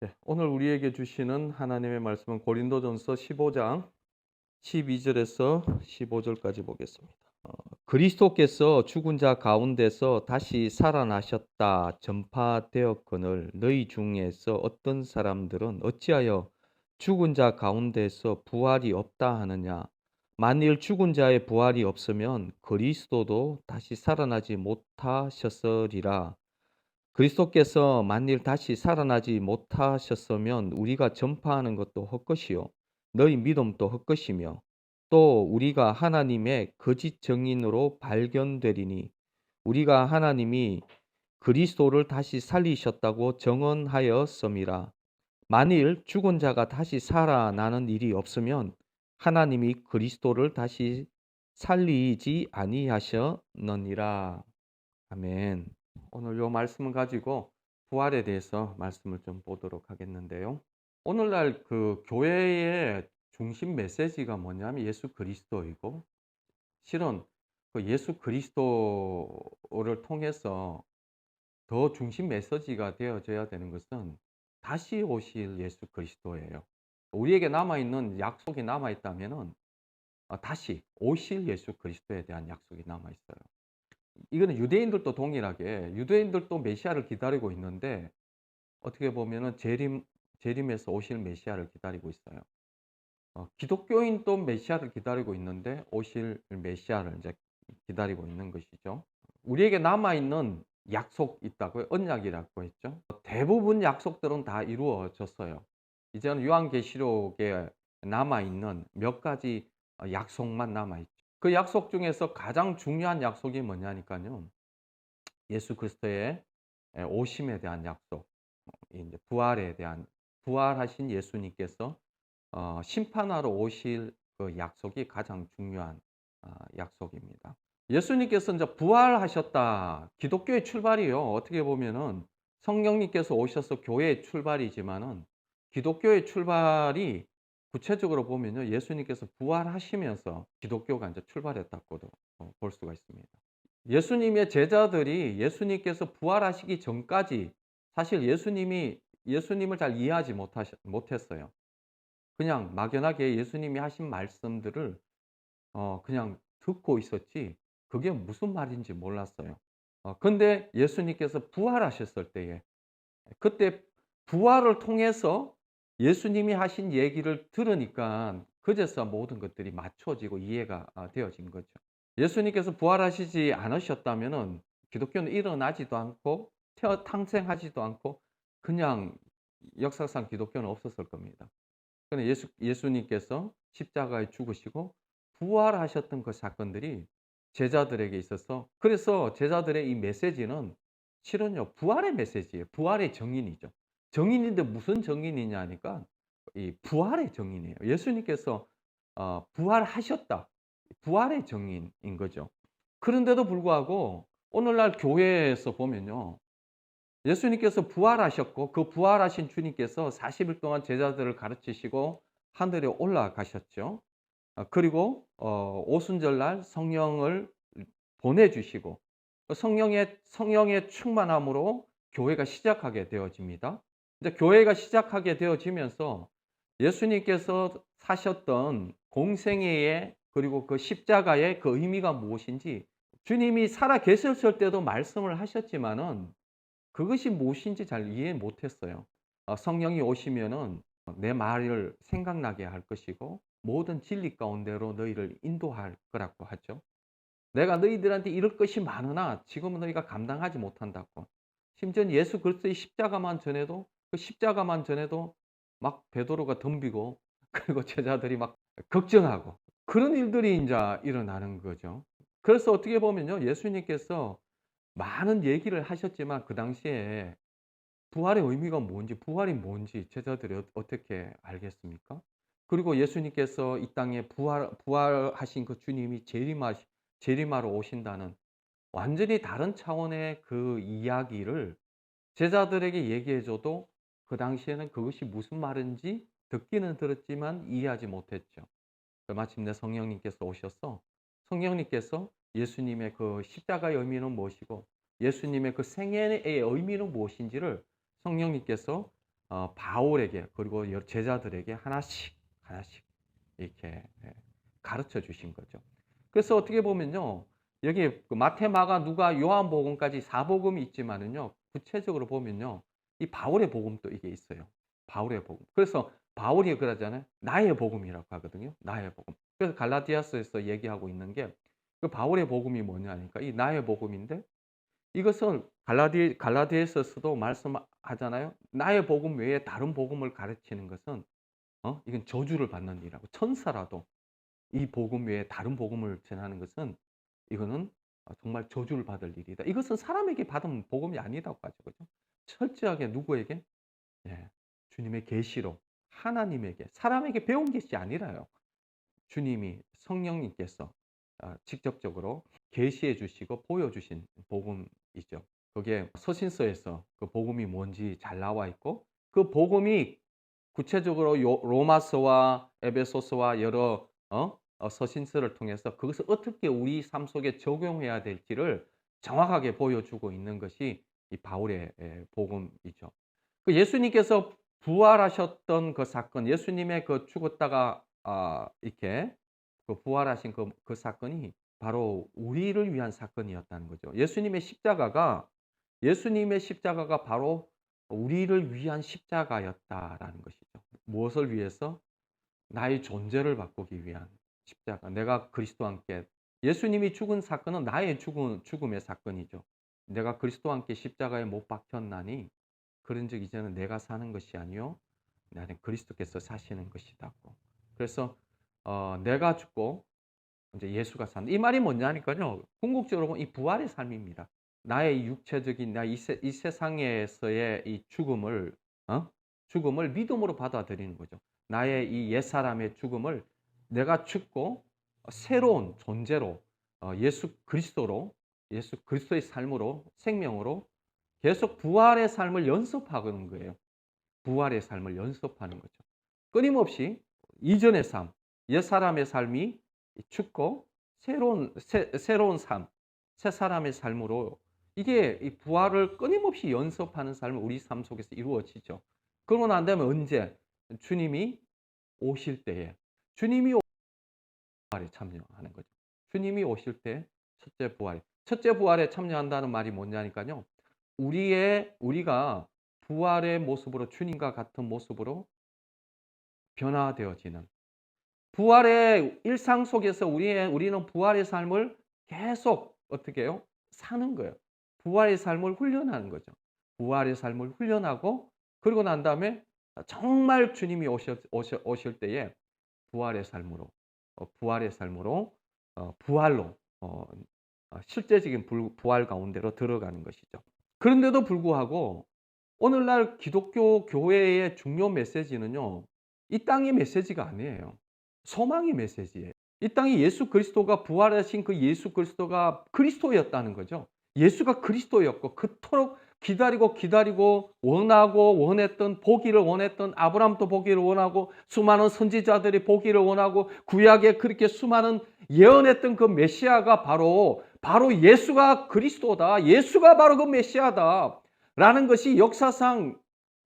네, 오늘 우리에게 주시는 하나님의 말씀은 고린도전서 15장 12절에서 15절까지 보겠습니다. 그리스도께서 죽은 자 가운데서 다시 살아나셨다 전파되었거늘 너희 중에서 어떤 사람들은 어찌하여 죽은 자 가운데서 부활이 없다 하느냐. 만일 죽은 자의 부활이 없으면 그리스도도 다시 살아나지 못하셨으리라. 그리스도께서 만일 다시 살아나지 못하셨으면 우리가 전파하는 것도 헛것이요 너희 믿음도 헛것이며 또 우리가 하나님의 거짓 증인으로 발견되리니 우리가 하나님이 그리스도를 다시 살리셨다고 증언하였음이라. 만일 죽은 자가 다시 살아나는 일이 없으면 하나님이 그리스도를 다시 살리지 아니하셨느니라. 아멘. 오늘 요 말씀을 가지고 부활에 대해서 말씀을 좀 보도록 하겠는데요. 오늘날 그 교회의 중심 메시지가 뭐냐면 예수 그리스도이고, 실은 그 예수 그리스도를 통해서 더 중심 메시지가 되어져야 되는 것은 다시 오실 예수 그리스도예요. 우리에게 남아있는 약속이 남아있다면은 다시 오실 예수 그리스도에 대한 약속이 남아있어요. 이거는 유대인들도 동일하게 유대인들도 메시아를 기다리고 있는데 어떻게 보면은 재림에서 오실 메시아를 기다리고 있어요. 기독교인도 메시아를 기다리고 있는데 오실 메시아를 이제 기다리고 있는 것이죠. 우리에게 남아 있는 약속 있다고요. 언약이라고 했죠. 대부분 약속들은 다 이루어졌어요. 이제는 요한계시록에 남아 있는 몇 가지 약속만 남아 있죠. 그 약속 중에서 가장 중요한 약속이 뭐냐니까요. 예수 그리스도의 오심에 대한 약속, 이제 부활에 대한 부활하신 예수님께서 심판하러 오실 그 약속이 가장 중요한 약속입니다. 예수님께서 이제 부활하셨다. 기독교의 출발이요. 어떻게 보면은 성령님께서 오셔서 교회의 출발이지만은 기독교의 출발이 구체적으로 보면요. 예수님께서 부활하시면서 기독교가 이제 출발했다고도 볼 수가 있습니다. 예수님의 제자들이 예수님께서 부활하시기 전까지 사실 예수님을 잘 이해하지 못했어요. 그냥 막연하게 예수님이 하신 말씀들을 그냥 듣고 있었지 그게 무슨 말인지 몰랐어요. 근데 예수님께서 부활하셨을 때에 그때 부활을 통해서 예수님이 하신 얘기를 들으니까 그제서 모든 것들이 맞춰지고 이해가 되어진 거죠. 예수님께서 부활하시지 않으셨다면은 기독교는 일어나지도 않고 탄생하지도 않고 그냥 역사상 기독교는 없었을 겁니다. 그런데 예수님께서 십자가에 죽으시고 부활하셨던 그 사건들이 제자들에게 있어서, 그래서 제자들의 이 메시지는 실은요 부활의 메시지예요. 부활의 정인이죠. 정인인데 무슨 정인이냐 하니까 이 부활의 정인이에요. 예수님께서 부활하셨다. 부활의 정인인 거죠. 그런데도 불구하고 오늘날 교회에서 보면요. 예수님께서 부활하셨고 그 부활하신 주님께서 40일 동안 제자들을 가르치시고 하늘에 올라가셨죠. 그리고 오순절날 성령을 보내주시고 성령의 충만함으로 교회가 시작하게 되어집니다. 이제 교회가 시작하게 되어지면서 예수님께서 사셨던 공생애의 그리고 그 십자가의 그 의미가 무엇인지 주님이 살아 계셨을 때도 말씀을 하셨지만은 그것이 무엇인지 잘 이해 못했어요. 성령이 오시면은 내 말을 생각나게 할 것이고 모든 진리 가운데로 너희를 인도할 거라고 하죠. 내가 너희들한테 이럴 것이 많으나 지금은 너희가 감당하지 못한다고. 심지어 예수 그리스도의 십자가만 전에도 막 베드로가 덤비고 그리고 제자들이 막 걱정하고 그런 일들이 인제 일어나는 거죠. 그래서 어떻게 보면요. 예수님께서 많은 얘기를 하셨지만 그 당시에 부활의 의미가 뭔지, 부활이 뭔지 제자들이 어떻게 알겠습니까? 그리고 예수님께서 이 땅에 부활하신 그 주님이 재림하러 오신다는 완전히 다른 차원의 그 이야기를 제자들에게 얘기해 줘도 그 당시에는 그것이 무슨 말인지 듣기는 들었지만 이해하지 못했죠. 마침내 성령님께서 오셔서 성령님께서 예수님의 그 십자가의 의미는 무엇이고 예수님의 그 생애의 의미는 무엇인지를 성령님께서 바울에게 그리고 제자들에게 하나씩 하나씩 이렇게 가르쳐 주신 거죠. 그래서 어떻게 보면요. 여기 마태, 마가, 누가, 요한복음까지 4복음이 있지만은요. 구체적으로 보면요. 이 바울의 복음도 이게 있어요. 바울의 복음. 그래서 바울이 그러잖아요. 나의 복음이라고 하거든요. 나의 복음. 그래서 갈라디아서에서 얘기하고 있는 게 그 바울의 복음이 뭐냐니까 이 나의 복음인데 이것을 갈라디아서도 말씀하잖아요. 나의 복음 외에 다른 복음을 가르치는 것은 이건 저주를 받는 일이라고. 천사라도 이 복음 외에 다른 복음을 전하는 것은 이거는 정말 저주를 받을 일이다. 이것은 사람에게 받은 복음이 아니라고 하죠. 그죠? 철저하게 누구에게? 예. 주님의 계시로 하나님에게 사람에게 배운 것이 아니라요. 주님이 성령님께서 직접적으로 계시해 주시고 보여주신 복음이죠. 그게 서신서에서 그 복음이 뭔지 잘 나와 있고 그 복음이 구체적으로 로마서와 에베소서와 여러 서신서를 통해서 그것을 어떻게 우리 삶 속에 적용해야 될지를 정확하게 보여주고 있는 것이 이 바울의 복음이죠. 그 예수님께서 부활하셨던 그 사건, 예수님의 그 죽었다가 이렇게 그 부활하신 그 사건이 바로 우리를 위한 사건이었다는 거죠. 예수님의 십자가가 바로 우리를 위한 십자가였다라는 것이죠. 무엇을 위해서? 나의 존재를 바꾸기 위한 십자가. 내가 그리스도와 함께 예수님이 죽은 사건은 나의 죽음의 사건이죠. 내가 그리스도와 함께 십자가에 못 박혔나니 그런즉 이제는 내가 사는 것이 아니요 나는 그리스도께서 사시는 것이다고. 그래서 내가 죽고 이제 예수가 산다. 이 말이 뭐냐니까요. 궁극적으로 보면 이 부활의 삶입니다. 나의 육체적인 이 세상에서의 이 죽음을 믿음으로 받아들이는 거죠. 나의 이 옛사람의 죽음을 내가 죽고 새로운 존재로 예수 그리스도의 삶으로 생명으로 계속 부활의 삶을 연습하는 거예요. 부활의 삶을 연습하는 거죠. 끊임없이 이전의 삶, 옛사람의 삶이 죽고 새로운 삶, 새 사람의 삶으로 이게 이 부활을 끊임없이 연습하는 삶을 우리 삶 속에서 이루어지죠. 그러고 난 다음에 언제? 주님이 오실 때에 주님이 부활에 참여하는 거죠. 주님이 오실 때 첫째 부활에 참여한다는 말이 뭐냐니까요. 우리가 부활의 모습으로 주님과 같은 모습으로 변화되어지는 부활의 일상 속에서 우리는 부활의 삶을 계속 어떻게 해요? 사는 거예요. 부활의 삶을 훈련하는 거죠. 부활의 삶을 훈련하고 그러고 난 다음에 정말 주님이 오실 때에 부활의 삶으로 부활로 실제적인 부활 가운데로 들어가는 것이죠. 그런데도 불구하고 오늘날 기독교 교회의 중요 메시지는요. 이 땅의 메시지가 아니에요. 소망의 메시지예요. 이 땅에 예수 그리스도가 부활하신 그 예수 그리스도가 그리스도였다는 거죠. 예수가 그리스도였고 그토록 기다리고 원했던 보기를 원했던 아브라함도 보기를 원하고 수많은 선지자들이 보기를 원하고 구약에 그렇게 수많은 예언했던 그 메시아가 바로 예수가 그리스도다. 예수가 바로 그 메시아다. 라는 것이 역사상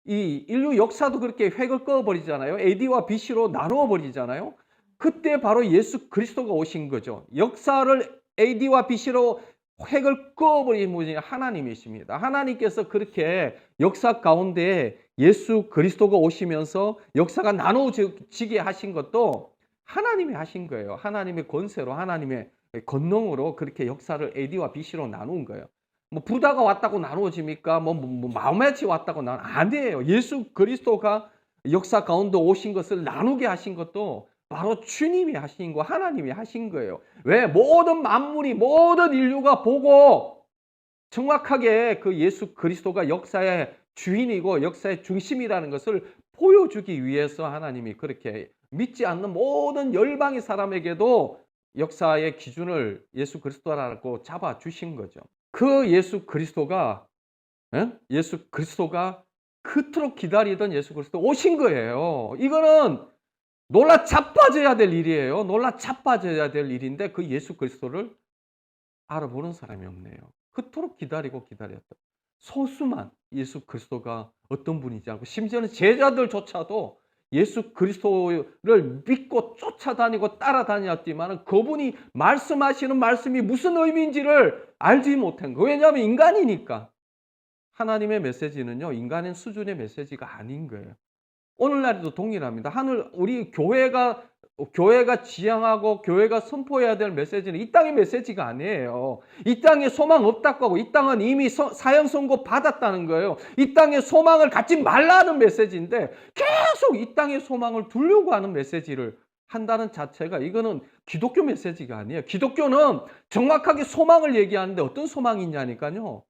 이 인류 역사도 그렇게 획을 그어버리잖아요. AD와 BC로 나누어 버리잖아요. 그때 바로 예수 그리스도가 오신 거죠. 역사를 AD와 BC로 획을 그어버린 분이 하나님이십니다. 하나님께서 그렇게 역사 가운데 예수 그리스도가 오시면서 역사가 나누어지게 하신 것도 하나님이 하신 거예요. 하나님의 권세로 하나님의 권능으로 그렇게 역사를 AD와 BC로 나눈 거예요. 뭐 부다가 왔다고 나누어집니까? 마호메치 왔다고 아니에요. 예수 그리스도가 역사 가운데 오신 것을 나누게 하신 것도 바로 주님이 하신 거, 하나님이 하신 거예요. 왜? 모든 만물이, 모든 인류가 보고 정확하게 그 예수 그리스도가 역사의 주인이고 역사의 중심이라는 것을 보여주기 위해서 하나님이 그렇게 믿지 않는 모든 열방의 사람에게도 역사의 기준을 예수 그리스도라고 잡아주신 거죠. 그 예수 그리스도가 그토록 기다리던 예수 그리스도 오신 거예요. 이거는 놀라 자빠져야 될 일이에요. 놀라 자빠져야 될 일인데 그 예수 그리스도를 알아보는 사람이 없네요. 그토록 기다렸다. 소수만 예수 그리스도가 어떤 분인지 알고, 심지어는 제자들조차도 예수 그리스도를 믿고 쫓아다니고 따라다녔지만 그분이 말씀하시는 말씀이 무슨 의미인지를 알지 못한 거예요. 왜냐하면 인간이니까. 하나님의 메시지는요, 인간의 수준의 메시지가 아닌 거예요. 오늘날에도 동일합니다. 우리 교회가 지향하고 교회가 선포해야 될 메시지는 이 땅의 메시지가 아니에요. 이 땅에 소망 없다고 하고, 이 땅은 이미 사형 선고 받았다는 거예요. 이 땅에 소망을 갖지 말라는 메시지인데 계속 이 땅의 소망을 두려고 하는 메시지를 한다는 자체가, 이거는 기독교 메시지가 아니에요. 기독교는 정확하게 소망을 얘기하는데 어떤 소망이냐니까요.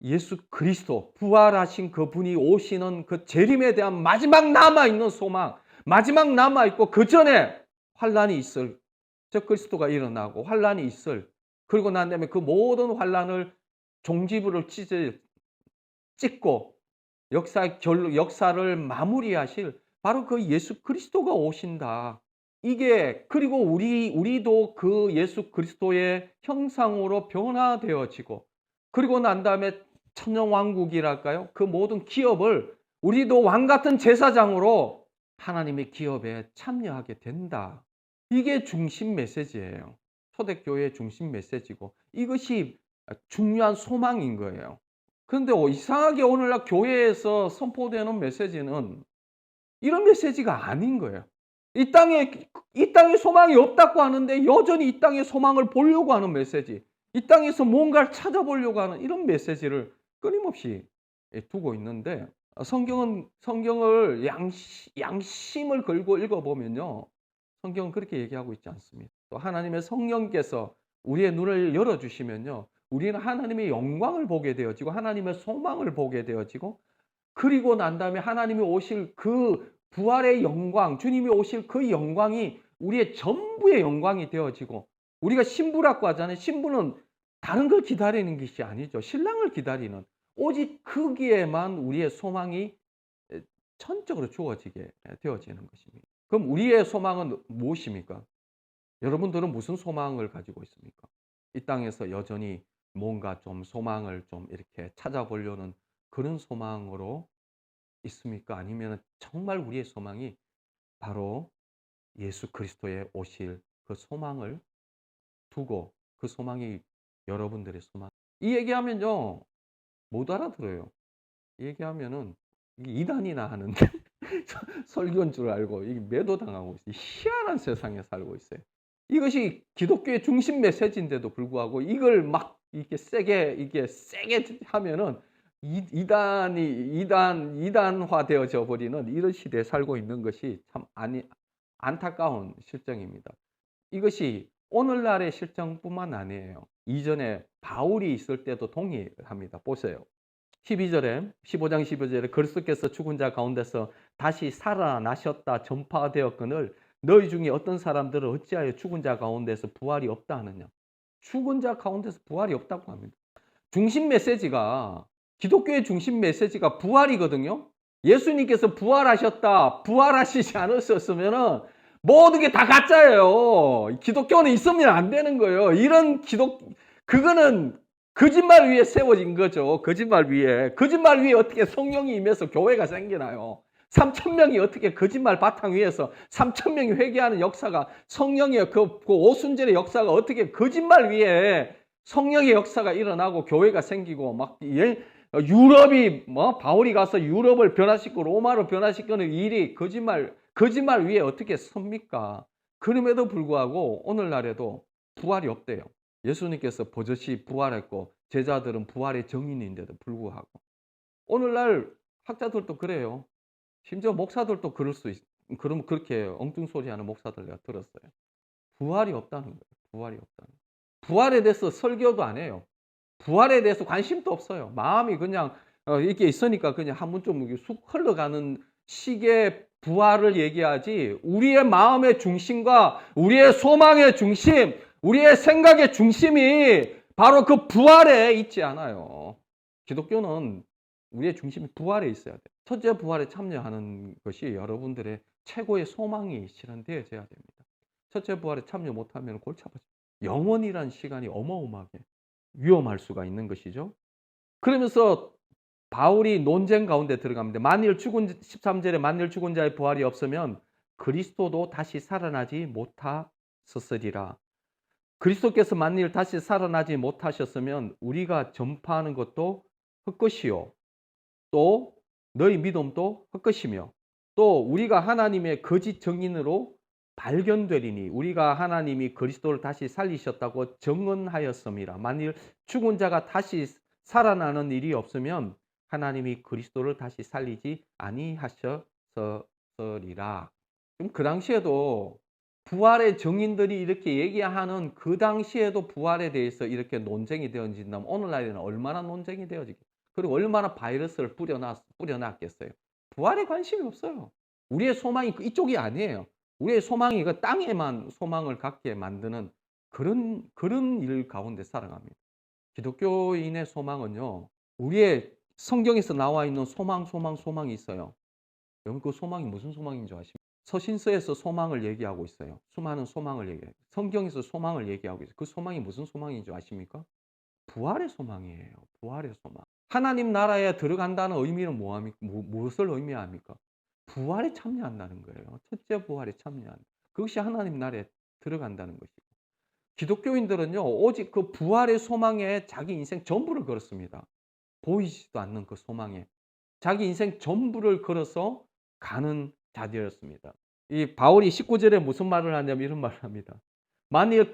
예수 그리스도, 부활하신 그분이 오시는 그 재림에 대한 마지막 남아있는 소망, 마지막 남아있고 그 전에 환란이 있을, 즉 그리스도가 일어나고 환란이 있을, 그리고 난 다음에 그 모든 환란을 종지부를 찍고 역사를 마무리하실 바로 그 예수 그리스도가 오신다. 이게, 그리고 우리도 그 예수 그리스도의 형상으로 변화되어지고, 그리고 난 다음에 천년왕국이랄까요? 그 모든 기업을 우리도 왕 같은 제사장으로 하나님의 기업에 참여하게 된다. 이게 중심 메시지예요. 초대교회의 중심 메시지고, 이것이 중요한 소망인 거예요. 그런데 이상하게 오늘날 교회에서 선포되는 메시지는 이런 메시지가 아닌 거예요. 이 땅에 소망이 없다고 하는데 여전히 이 땅에 소망을 보려고 하는 메시지, 이 땅에서 뭔가를 찾아보려고 하는 이런 메시지를 끊임없이 두고 있는데, 성경을 양심을 걸고 읽어보면요, 성경은 그렇게 얘기하고 있지 않습니다. 또 하나님의 성령께서 우리의 눈을 열어주시면요, 우리는 하나님의 영광을 보게 되어지고 하나님의 소망을 보게 되어지고, 그리고 난 다음에 하나님이 오실 그 부활의 영광, 주님이 오실 그 영광이 우리의 전부의 영광이 되어지고, 우리가 신부라고 하잖아요. 신부는 다른 걸 기다리는 것이 아니죠. 신랑을 기다리는, 오직 거기에만 우리의 소망이 전적으로 주어지게 되어지는 것입니다. 그럼 우리의 소망은 무엇입니까? 여러분들은 무슨 소망을 가지고 있습니까? 이 땅에서 여전히 뭔가 좀 소망을 좀 이렇게 찾아보려는 그런 소망으로 있습니까? 아니면 정말 우리의 소망이 바로 예수 그리스도의 오실 그 소망을 두고, 그 소망이 여러분들의 소망. 이 얘기하면요, 못 알아들어요. 이 얘기하면은 이게 이단이나 하는 설교인 줄 알고 이게 매도당하고 있어요. 희한한 세상에 살고 있어요. 이것이 기독교의 중심 메시지인데도 불구하고 이걸 막 이렇게 세게 하면은 이단화 되어져 버리는 이런 시대에 살고 있는 것이 참 안타까운 실정입니다. 이것이 오늘날의 실정뿐만 아니에요. 이전에 바울이 있을 때도 동일합니다. 보세요. 15장 12절에 그리스도께서 죽은 자 가운데서 다시 살아나셨다 전파되었거늘 너희 중에 어떤 사람들은 어찌하여 죽은 자 가운데서 부활이 없다 하느냐. 죽은 자 가운데서 부활이 없다고 합니다. 중심 메시지가, 기독교의 중심 메시지가 부활이거든요. 예수님께서 부활하셨다, 부활하시지 않으셨으면 모든 게 다 가짜예요. 기독교는 있으면 안 되는 거예요. 그거는 거짓말 위에 세워진 거죠. 거짓말 위에 어떻게 성령이 임해서 교회가 생기나요? 3,000명이 어떻게 거짓말 바탕 위에서 3,000명이 회개하는 역사가, 성령의 그 오순절의 역사가 어떻게 거짓말 위에 성령의 역사가 일어나고 교회가 생기고, 막 유럽이 바울이 가서 유럽을 변화시키고 로마로 변화시키는 일이 거짓말 위에 어떻게 섭니까? 그럼에도 불구하고 오늘날에도 부활이 없대요. 예수님께서 버젓이 부활했고 제자들은 부활의 증인인데도 불구하고. 오늘날 학자들도 그래요. 심지어 목사들도 그럼 그렇게 엉뚱 소리 하는 목사들 내가 들었어요. 부활이 없다는 거예요. 부활이 없다는 거예요. 부활에 대해서 설교도 안 해요. 부활에 대해서 관심도 없어요. 마음이 그냥 이렇게 있으니까 그냥 한번 좀 쑥 흘러가는 식의 부활을 얘기하지, 우리의 마음의 중심과 우리의 소망의 중심, 우리의 생각의 중심이 바로 그 부활에 있지 않아요. 기독교는 우리의 중심이 부활에 있어야 돼요. 첫째 부활에 참여하는 것이 여러분들의 최고의 소망이 실현되어져야 됩니다. 첫째 부활에 참여 못하면 골치 아파요. 영원이란 시간이 어마어마하게 위험할 수가 있는 것이죠. 그러면서 바울이 논쟁 가운데 들어갑니다. 만일 13절에 만일 죽은 자의 부활이 없으면 그리스도도 다시 살아나지 못하셨으리라. 그리스도께서 만일 다시 살아나지 못하셨으면 우리가 전파하는 것도 헛것이요, 또 너희 믿음도 헛것이며, 또 우리가 하나님의 거짓 증인으로 발견되리니 우리가 하나님이 그리스도를 다시 살리셨다고 증언하였음이라. 만일 죽은 자가 다시 살아나는 일이 없으면 하나님이 그리스도를 다시 살리지 아니하셨으리라. 그럼 그 당시에도 부활의 증인들이 이렇게 얘기하는 그 당시에도 부활에 대해서 이렇게 논쟁이 되어진다면 오늘날에는 얼마나 논쟁이 되어지겠어요. 그리고 얼마나 바이러스를 뿌려놨겠어요. 부활에 관심이 없어요. 우리의 소망이 이쪽이 아니에요. 우리의 소망이 그 땅에만 소망을 갖게 만드는 그런 일 가운데 살아갑니다. 기독교인의 소망은요, 우리의 성경에서 나와 있는 소망이 있어요. 여러분, 그 소망이 무슨 소망인 줄 아십니까? 서신서에서 소망을 얘기하고 있어요. 수많은 소망을 얘기해요. 성경에서 소망을 얘기하고 있어요. 그 소망이 무슨 소망인 줄 아십니까? 부활의 소망이에요. 부활의 소망. 하나님 나라에 들어간다는 의미는 무엇을 의미합니까? 부활에 참여한다는 거예요. 첫째 부활에 참여한다. 그것이 하나님 나라에 들어간다는 것이고. 기독교인들은요, 오직 그 부활의 소망에 자기 인생 전부를 걸었습니다. 보이지도 않는 그 소망에 자기 인생 전부를 걸어서 가는 자들이었습니다. 이 바울이 19절에 무슨 말을 하냐면 이런 말을 합니다. 만일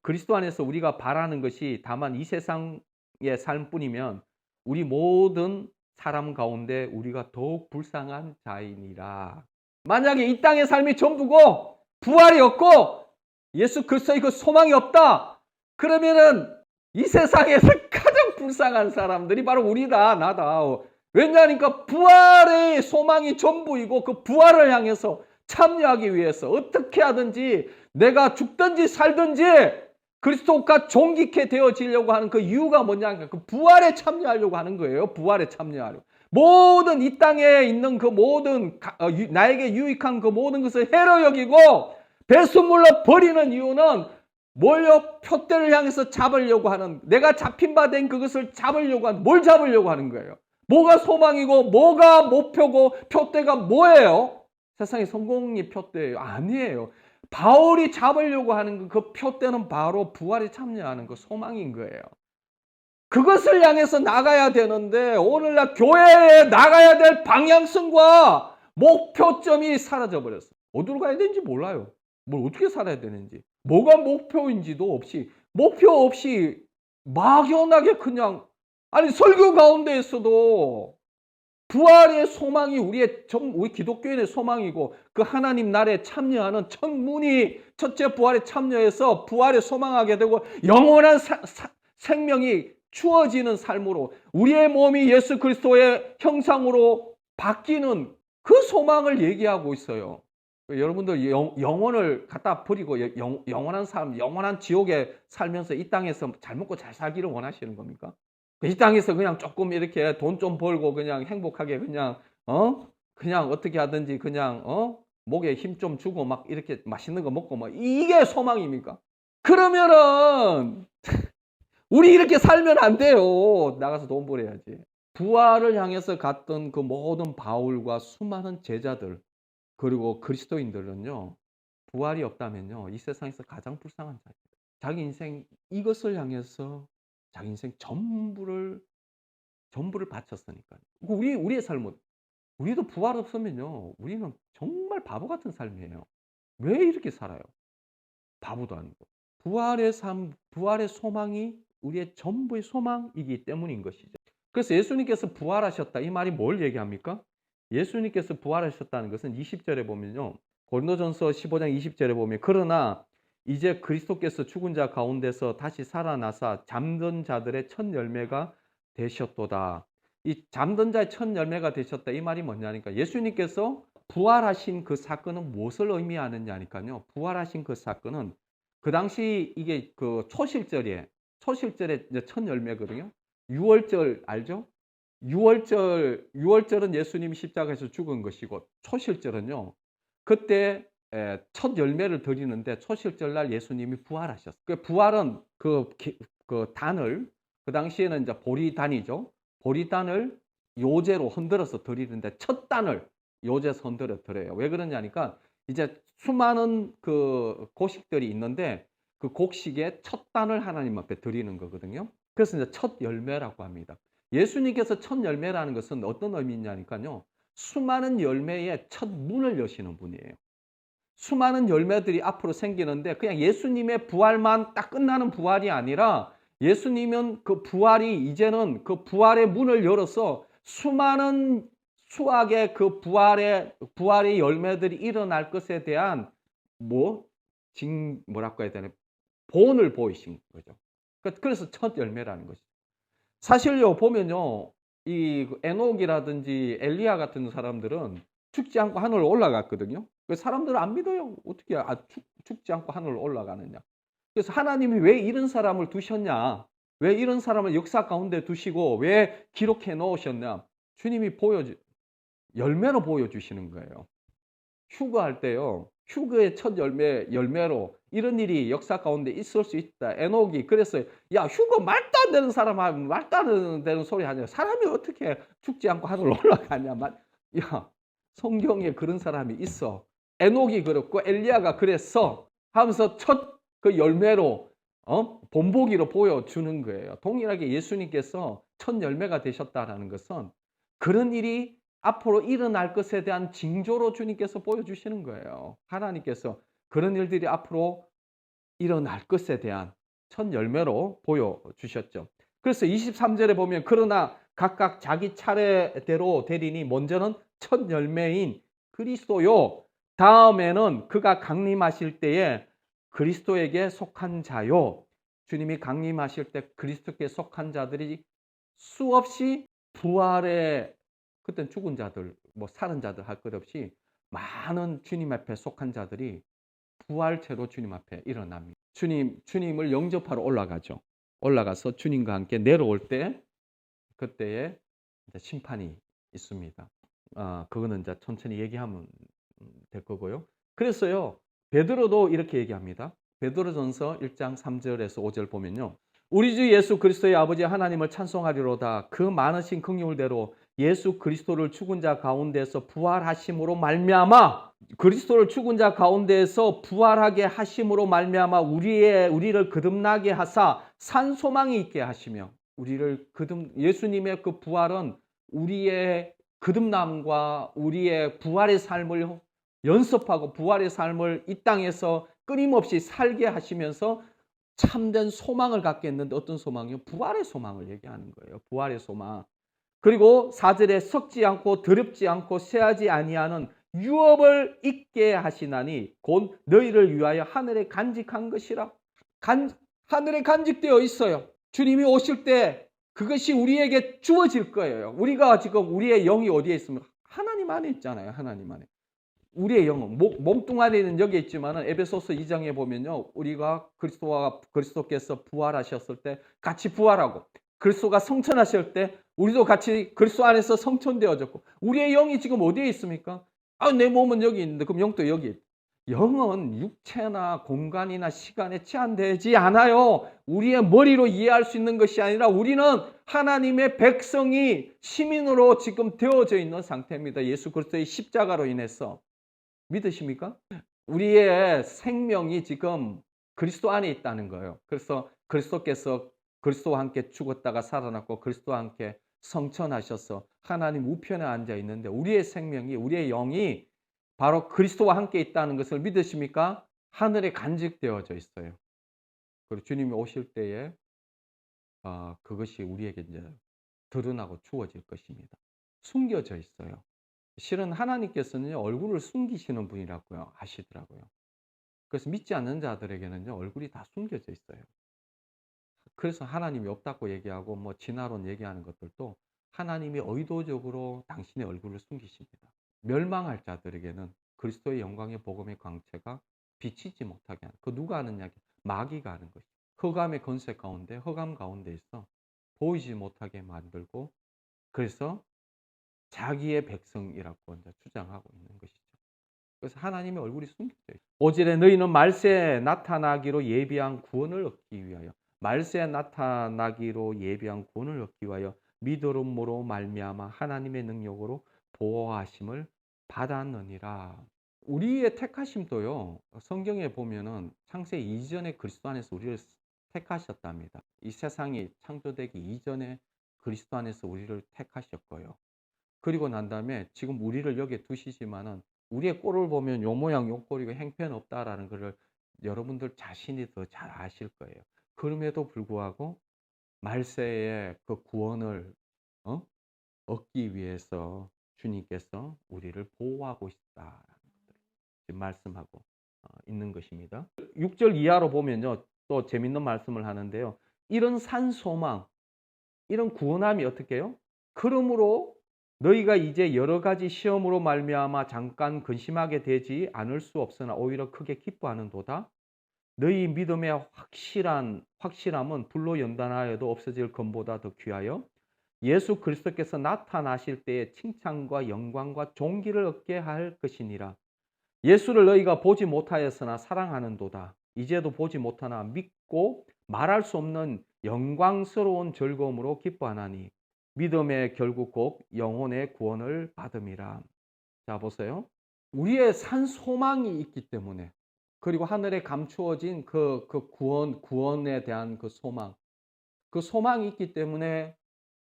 그리스도 안에서 우리가 바라는 것이 다만 이 세상의 삶뿐이면 우리 모든 사람 가운데 우리가 더욱 불쌍한 자이니라. 만약에 이 땅의 삶이 전부고 부활이 없고 예수 그리스도의 그 소망이 없다. 그러면은 이 세상에서 가장 불쌍한 사람들이 바로 우리다, 나다. 왜냐하니까 부활의 소망이 전부이고 그 부활을 향해서 참여하기 위해서 어떻게 하든지 내가 죽든지 살든지 그리스도가 존귀케 되어지려고 하는 그 이유가 뭐냐? 그 부활에 참여하려고 하는 거예요. 부활에 참여하려고. 모든 이 땅에 있는 그 모든 나에게 유익한 그 모든 것을 해로 여기고 배수물로 버리는 이유는 뭘요? 표대를 향해서 잡으려고 하는, 내가 잡힌 바 된 그것을 잡으려고 하는, 뭘 잡으려고 하는 거예요? 뭐가 소망이고 뭐가 목표고 표대가 뭐예요? 세상의 성공이 표대예요? 아니에요. 바울이 잡으려고 하는 그 표대는 바로 부활에 참여하는 그 소망인 거예요. 그것을 향해서 나가야 되는데 오늘날 교회에 나가야 될 방향성과 목표점이 사라져 버렸어요. 어디로 가야 되는지 몰라요. 뭘 어떻게 살아야 되는지, 뭐가 목표인지도 없이, 목표 없이 막연하게 그냥, 아니 설교 가운데에서도 부활의 소망이 우리 기독교인의 소망이고 그 하나님 나라에 참여하는 천문이 첫째 부활에 참여해서 부활에 소망하게 되고 영원한 생명이 주어지는 삶으로 우리의 몸이 예수 그리스도의 형상으로 바뀌는 그 소망을 얘기하고 있어요. 여러분들 영혼을 갖다 버리고 영원한 삶, 영원한 지옥에 살면서 이 땅에서 잘 먹고 잘 살기를 원하시는 겁니까? 이 땅에서 그냥 조금 이렇게 돈 좀 벌고 그냥 행복하게 그냥 어떻게 하든지 그냥 목에 힘 좀 주고 막 이렇게 맛있는 거 먹고 막 이게 소망입니까? 그러면은 우리 이렇게 살면 안 돼요. 나가서 돈 벌어야지. 부활을 향해서 갔던 그 모든 바울과 수많은 제자들 그리고 그리스도인들은요, 부활이 없다면요, 이 세상에서 가장 불쌍한 자입니다. 자기 인생 이것을 향해서 자기 인생 전부를 바쳤으니까요. 우리의 삶은, 우리도 부활 없으면요, 우리는 정말 바보 같은 삶이에요. 왜 이렇게 살아요? 바보도 아니고. 부활의 삶, 부활의 소망이 우리의 전부의 소망이기 때문인 것이죠. 그래서 예수님께서 부활하셨다. 이 말이 뭘 얘기합니까? 예수님께서 부활하셨다는 것은 20절에 보면요. 고린도전서 15장 20절에 보면 그러나 이제 그리스도께서 죽은 자 가운데서 다시 살아나사 잠든 자들의 첫 열매가 되셨도다. 이 잠든 자의 첫 열매가 되셨다. 이 말이 뭐냐니까 예수님께서 부활하신 그 사건은 무엇을 의미하느냐니까요. 부활하신 그 사건은 그 당시 이게 그 초실절의 첫 열매거든요. 유월절 알죠? 유월절은 예수님이 십자가에서 죽은 것이고 초실절은요. 그때 첫 열매를 드리는데 초실절 날 예수님이 부활하셨어요. 그 부활은 그 단을 그 당시에는 이제 보리단이죠. 보리단을 요제로 흔들어서 드리는데 첫 단을 요제에서 흔들어 드려요. 왜 그러냐니까 이제 수많은 그 곡식들이 있는데 그 곡식의 첫 단을 하나님 앞에 드리는 거거든요. 그래서 이제 첫 열매라고 합니다. 예수님께서 첫 열매라는 것은 어떤 의미냐니까요. 수많은 열매의 첫 문을 여시는 분이에요. 수많은 열매들이 앞으로 생기는데 그냥 예수님의 부활만 딱 끝나는 부활이 아니라 예수님은 그 부활이 이제는 그 부활의 문을 열어서 수많은 수학의 그 부활의 열매들이 일어날 것에 대한 뭐라고 해야 되나 본을 보이신 거죠. 그래서 첫 열매라는 것이죠. 사실요 보면요 이 에녹이라든지 엘리야 같은 사람들은 죽지 않고 하늘로 올라갔거든요. 그 사람들은 안 믿어요. 어떻게 죽지 않고 하늘로 올라가느냐. 그래서 하나님이 왜 이런 사람을 두셨냐? 왜 이런 사람을 역사 가운데 두시고 왜 기록해 놓으셨냐? 주님이 열매로 보여주시는 거예요. 휴거할 때요. 휴거의 첫 열매로 이런 일이 역사 가운데 있을 수 있다. 에녹이 그랬어요. 야, 휴거 말도 안 되는 사람 하면 말도 안 되는 소리 하냐. 사람이 어떻게 죽지 않고 하늘로 올라가냐. 야, 성경에 그런 사람이 있어. 에녹이 그렇고 엘리야가 그랬어. 하면서 첫 그 열매로 본보기로 보여주는 거예요. 동일하게 예수님께서 첫 열매가 되셨다라는 것은 그런 일이 앞으로 일어날 것에 대한 징조로 주님께서 보여주시는 거예요. 하나님께서 그런 일들이 앞으로 일어날 것에 대한 첫 열매로 보여주셨죠. 그래서 23절에 보면 그러나 각각 자기 차례대로 되리니 먼저는 첫 열매인 그리스도요. 다음에는 그가 강림하실 때에 그리스도에게 속한 자요. 주님이 강림하실 때 그리스도께 속한 자들이 수없이 부활의 그땐 죽은 자들, 사는 자들 할 것 없이 많은 주님 앞에 속한 자들이 부활체로 주님 앞에 일어납니다. 주님을 영접하러 올라가죠. 올라가서 주님과 함께 내려올 때 그때에 심판이 있습니다. 그거는 이제 천천히 얘기하면 될 거고요. 그래서요, 베드로도 이렇게 얘기합니다. 베드로전서 1장 3절에서 5절 보면요. 우리 주 예수 그리스도의 아버지 하나님을 찬송하리로다. 그 많으신 긍휼대로 예수 그리스도를 죽은 자 가운데서 부활하심으로 말미암아 그리스도를 죽은 자 가운데서 부활하게 하심으로 말미암아 우리를 거듭나게 하사 산 소망이 있게 하시며 예수님의 그 부활은 우리의 거듭남과 우리의 부활의 삶을 연습하고 부활의 삶을 이 땅에서 끊임없이 살게 하시면서 참된 소망을 갖게 했는데 어떤 소망이요? 부활의 소망을 얘기하는 거예요. 부활의 소망. 그리고 4절에 썩지 않고 더럽지 않고 쇠하지 아니하는 유업을 있게 하시나니 곧 너희를 위하여 하늘에 간직한 것이라. 하늘에 간직되어 있어요. 주님이 오실 때 그것이 우리에게 주어질 거예요. 우리가 지금 우리의 영이 어디에 있습니까? 하나님 안에 있잖아요. 하나님 안에. 우리의 영은 몸뚱아리는 여기 있지만 에베소서 2장에 보면요. 우리가 그리스도께서 부활하셨을 때 같이 부활하고 그리스도가 성천하실 때 우리도 같이 그리스도 안에서 성천되어졌고 우리의 영이 지금 어디에 있습니까? 내 몸은 여기 있는데 그럼 영도 여기 있다. 영은 육체나 공간이나 시간에 제한되지 않아요. 우리의 머리로 이해할 수 있는 것이 아니라 우리는 하나님의 백성이 시민으로 지금 되어져 있는 상태입니다. 예수 그리스도의 십자가로 인해서. 믿으십니까? 우리의 생명이 지금 그리스도 안에 있다는 거예요. 그래서 그리스도께서 그리스도와 함께 죽었다가 살아났고 그리스도와 함께 성천하셔서 하나님 우편에 앉아 있는데 우리의 생명이 우리의 영이 바로 그리스도와 함께 있다는 것을 믿으십니까? 하늘에 간직되어져 있어요. 그리고 주님이 오실 때에 그것이 우리에게 이제 드러나고 주어질 것입니다. 숨겨져 있어요. 실은 하나님께서는 얼굴을 숨기시는 분이라고요 하시더라고요. 그래서 믿지 않는 자들에게는 얼굴이 다 숨겨져 있어요. 그래서 하나님이 없다고 얘기하고 진화론 얘기하는 것들도 하나님이 의도적으로 당신의 얼굴을 숨기십니다. 멸망할 자들에게는 그리스도의 영광의 복음의 광채가 비치지 못하게 하는, 그 누가 아느냐? 마귀가 하는 것이죠. 흑암의 권세 가운데, 흑암 가운데 있어 보이지 못하게 만들고, 그래서 자기의 백성이라고 이제 주장하고 있는 것이죠. 그래서 하나님의 얼굴이 숨겨져 있어요. 5절에 너희는 말세에 나타나기로 예비한 구원을 얻기 위하여, 말세에 나타나기로 예비한 구원을 얻기 위하여 믿음으로 말미암아 하나님의 능력으로 보호하심을 받았느니라. 우리의 택하심도요. 성경에 보면은 창세기 이전에 그리스도 안에서 우리를 택하셨답니다. 이 세상이 창조되기 이전에 그리스도 안에서 우리를 택하셨고요. 그리고 난 다음에 지금 우리를 여기에 두시지만은 우리의 꼴을 보면 요 모양 요 꼴이고 형편없다라는 것을 여러분들 자신이 더 잘 아실 거예요. 그럼에도 불구하고 말세에 그 구원을 어? 얻기 위해서 주님께서 우리를 보호하고 있다라는 것을 지금 말씀하고 있는 것입니다. 6절 이하로 보면요. 또 재밌는 말씀을 하는데요. 이런 산소망, 이런 구원함이 어떻게 해요? 그러므로 너희가 이제 여러 가지 시험으로 말미암아 잠깐 근심하게 되지 않을 수 없으나 오히려 크게 기뻐하는도다. 너희 믿음의 확실함은 불로 연단하여도 없어질 검보다 더 귀하여 예수 그리스도께서 나타나실 때에 칭찬과 영광과 존귀를 얻게 할 것이니라. 예수를 너희가 보지 못하였으나 사랑하는도다. 이제도 보지 못하나 믿고 말할 수 없는 영광스러운 즐거움으로 기뻐하나니 믿음의 결국 곧 영혼의 구원을 받음이라. 자, 보세요. 우리의 산 소망이 있기 때문에, 그리고 하늘에 감추어진 그 구원에 대한 그 소망이 있기 때문에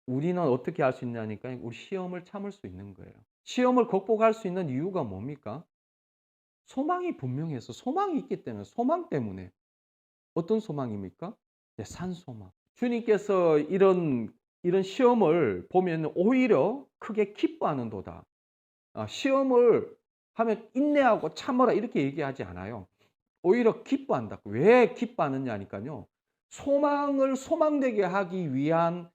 우리는 어떻게 할 수 있냐니까 우리 시험을 참을 수 있는 거예요. 시험을 극복할 수 있는 이유가 뭡니까? 소망이 분명해서, 소망이 있기 때문에, 소망 때문에. 어떤 소망입니까? 네, 산 소망. 주님께서 이런 시험을 보면 오히려 크게 기뻐하는도다. 시험을 하면 인내하고 참아라 이렇게 얘기하지 않아요. 오히려 기뻐한다. 왜 기뻐하느냐니까요. 소망을 소망되게 하기 위한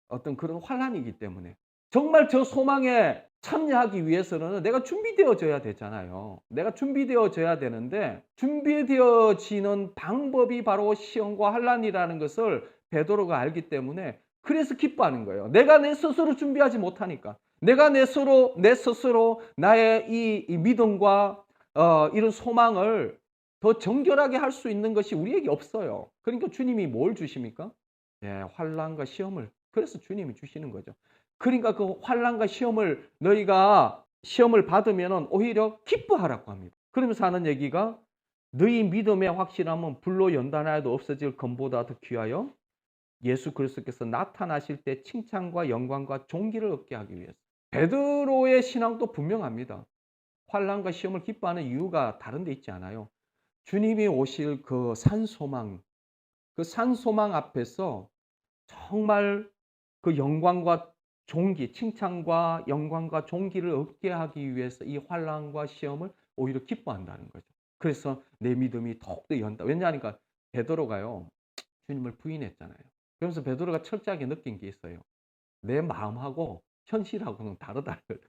어떤 그런 환란이기 때문에. 정말 저 소망에 참여하기 위해서는 내가 준비되어져야 되잖아요. 내가 준비되어져야 되는데 준비되어지는 방법이 바로 시험과 환란이라는 것을 베드로가 알기 때문에 그래서 기뻐하는 거예요. 내가 내 스스로 준비하지 못하니까. 내가 내 스스로 나의 이 믿음과 이런 소망을 더 정결하게 할 수 있는 것이 우리에게 없어요. 그러니까 주님이 뭘 주십니까? 예, 환란과 시험을. 그래서 주님이 주시는 거죠. 그러니까 그 환란과 너희가 시험을 받으면 오히려 기뻐하라고 합니다. 그러면서 하는 얘기가 너희 믿음의 확실함은 불로 연단하여도 없어질 검보다 더 귀하여 예수 그리스도께서 나타나실 때 칭찬과 영광과 존귀를 얻게 하기 위해서. 베드로의 신앙도 분명합니다. 환란과 시험을 기뻐하는 이유가 다른 데 있지 않아요. 주님이 오실 그 산소망, 그 산소망 앞에서 정말 그 영광과 존귀, 칭찬과 영광과 존귀를 얻게 하기 위해서 이 환난과 시험을 오히려 기뻐한다는 거죠. 그래서 내 믿음이 더욱더 연다. 왜냐하니까 베드로가요, 주님을 부인했잖아요. 그러면서 베드로가 철저하게 느낀 게 있어요. 내 마음하고 현실하고는 다르다는 걸.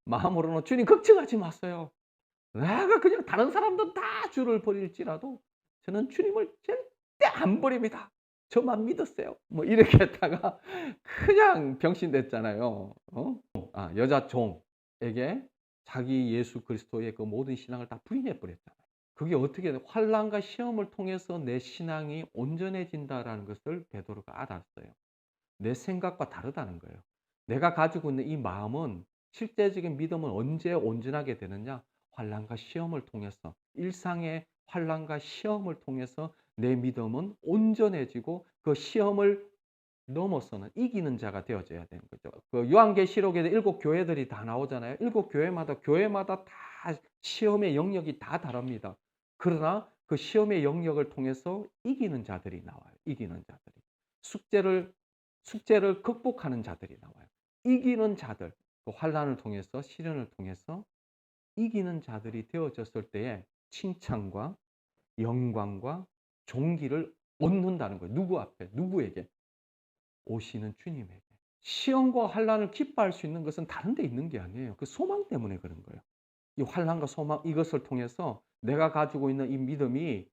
마음으로는 주님 걱정하지 마세요. 내가 그냥 다른 사람들 다 주를 버릴지라도 저는 주님을 절대 안 버립니다. 저만 믿으세요. 뭐 이렇게 했다가 그냥 병신됐잖아요. 여자 종에게 자기 예수 그리스도의 그 모든 신앙을 다 부인해 버렸잖아요. 그게 어떻게 환난과 시험을 통해서 내 신앙이 온전해진다라는 것을 베드로가 알았어요. 내 생각과 다르다는 거예요. 내가 가지고 있는 이 마음은 실제적인 믿음은 언제 온전하게 되느냐? 환난과 시험을 통해서, 일상의 환난과 시험을 통해서 내 믿음은 온전해지고 그 시험을 넘어서는 이기는 자가 되어져야 되는 거죠. 그 요한계시록에 7교회들이 다 나오잖아요. 7교회마다 다 시험의 영역이 다 다릅니다. 그러나 그 시험의 영역을 통해서 이기는 자들이 나와요. 이기는 자들이. 숙제를 극복하는 자들이 나와요. 이기는 자들, 그 환난을 통해서, 시련을 통해서 이기는 자들이 되어졌을 때에 칭찬과 영광과 존귀를 얻는다는 거예요. 누구 앞에? 누구에게? 오시는 주님에게. 시험과 환난을 기뻐할 수 있는 것은 다른 데 있는 게 아니에요. 그 소망 때문에 그런 거예요. 이 환난과 소망, 이것을 통해서 내가 가지고 있는 이 믿음이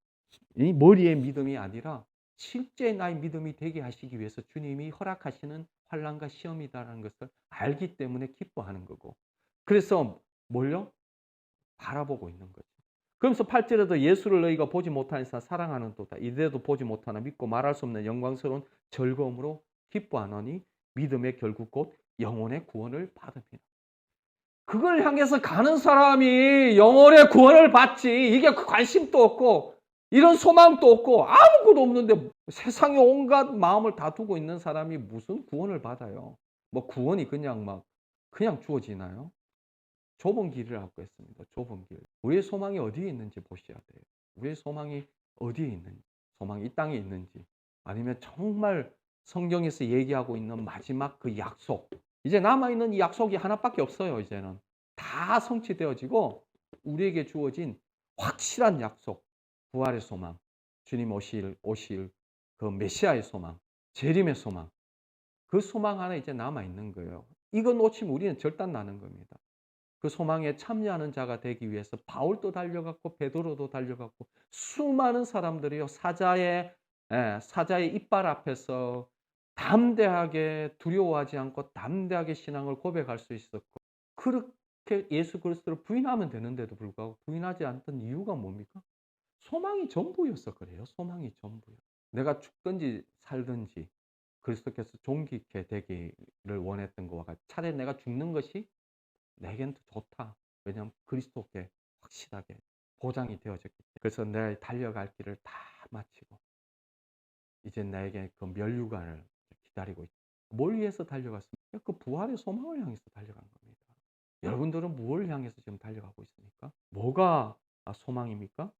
이 머리의 믿음이 아니라 실제 나의 믿음이 되게 하시기 위해서 주님이 허락하시는 환난과 시험이다라는 것을 알기 때문에 기뻐하는 거고. 그래서 뭘요? 바라보고 있는 거죠. 그러면서 8절에도 예수를 너희가 보지 못하니까 사랑하는도다. 이래도 보지 못하나 믿고 말할 수 없는 영광스러운 즐거움으로 기뻐하노니 믿음의 결국 곧 영혼의 구원을 받음이라. 그걸 향해서 가는 사람이 영혼의 구원을 받지, 이게 관심도 없고 이런 소망도 없고 아무것도 없는데 세상에 온갖 마음을 다 두고 있는 사람이 무슨 구원을 받아요. 뭐 구원이 그냥 주어지나요? 좁은 길을 갖고 있습니다. 좁은 길. 우리의 소망이 어디에 있는지 보셔야 돼요. 우리의 소망이 어디에 있는지, 소망이 이 땅에 있는지, 아니면 정말 성경에서 얘기하고 있는 마지막 그 약속, 이제 남아있는 이 약속이 하나밖에 없어요. 이제는 다 성취되어지고 우리에게 주어진 확실한 약속, 부활의 소망, 주님 오실 그 메시아의 소망, 재림의 소망, 그 소망 하나 이제 남아있는 거예요. 이거 놓치면 우리는 절단나는 겁니다. 그 소망에 참여하는 자가 되기 위해서 바울도 달려갔고 베드로도 달려갔고 수많은 사람들이요, 사자의 이빨 앞에서 담대하게, 두려워하지 않고 담대하게 신앙을 고백할 수 있었고, 그렇게 예수 그리스도를 부인하면 되는데도 불구하고 부인하지 않던 이유가 뭡니까? 소망이 전부여서 그래요. 소망이 전부요. 내가 죽든지 살든지 그리스도께서 존귀케 되기를 원했던 것과 같이 차라리 내가 죽는 것이 내겐 더 좋다. 왜냐하면 그리스도께 확실하게 보장이 되어졌기 때문에. 그래서 내 달려갈 길을 다 마치고 이제 나에게 그 면류관을 기다리고 있다. 뭘 위해서 달려갔습니까? 그 부활의 소망을 향해서 달려간 겁니다. 여러분들은 무엇을 향해서 지금 달려가고 있습니까? 뭐가 소망입니까?